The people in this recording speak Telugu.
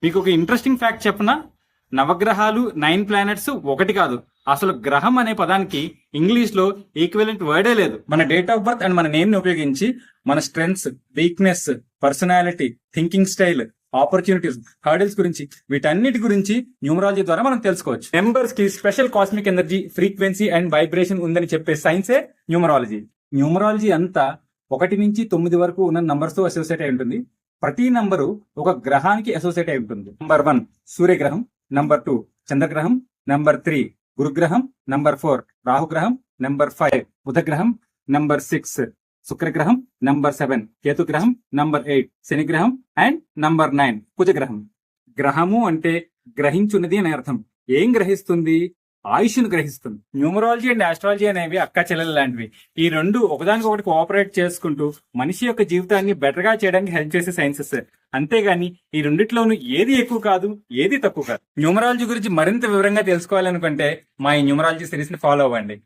మీకు ఒక ఇంట్రెస్టింగ్ ఫ్యాక్ట్ చెప్పనా? నవగ్రహాలు 9 ప్లానెట్స్ ఒకటి కాదు. అసలు గ్రహం అనే పదానికి ఇంగ్లీష్ లో ఈక్వివలెంట్ వర్డే లేదు. మన డేట్ ఆఫ్ బర్త్ అండ్ మన నేమ్ ని ఉపయోగించి మన strengths, weakness, personality, thinking style, opportunities, hurdles గురించి, వీటన్నిటి గురించి న్యూమరాలజీ ద్వారా మనం తెలుసుకోవచ్చు. నెంబర్స్ కి special cosmic energy, frequency and vibration ఉందని చెప్పే సైన్సే న్యూమరాలజీ. న్యూమరాలజీ అంతా 1 నుంచి 9 వరకు ఉన్న నంబర్స్ తో అసోసియేట్ అయి ఉంటుంది. ప్రతి నంబరు ఒక గ్రహానికి అసోసియేట్ అయి ఉంటుంది. నంబర్ 1 సూర్యగ్రహం, నంబర్ 2 చంద్రగ్రహం, నంబర్ 3 గురుగ్రహం, నంబర్ 4 రాహుగ్రహం, నంబర్ 5 బుధగ్రహం, నంబర్ 6 శుక్రగ్రహం, నంబర్ 7 కేతుగ్రహం, నంబర్ 8 శనిగ్రహం అండ్ నంబర్ 9 కుజగ్రహం. గ్రహము అంటే గ్రహించున్నది అని అర్థం. ఏం గ్రహిస్తుంది? ఆయుష్ను గ్రహిస్తుంది. న్యూమరాలజీ అండ్ ఆస్ట్రాలజీ అనేవి అక్క చెల్లెలు లాంటివి. ఈ రెండు ఒకదానికొకటి కోఆపరేట్ చేసుకుంటూ మనిషి యొక్క జీవితాన్ని బెటర్ గా చేయడానికి హెల్ప్ చేసే సైన్సెస్. అంతేగాని ఈ రెండిట్లోనూ ఏది ఎక్కువ కాదు, ఏది తక్కువ కాదు. న్యూమరాలజీ గురించి మరింత వివరంగా తెలుసుకోవాలనుకుంటే మా ఈ న్యూమరాలజీ సిరీస్ ని ఫాలో అవ్వండి.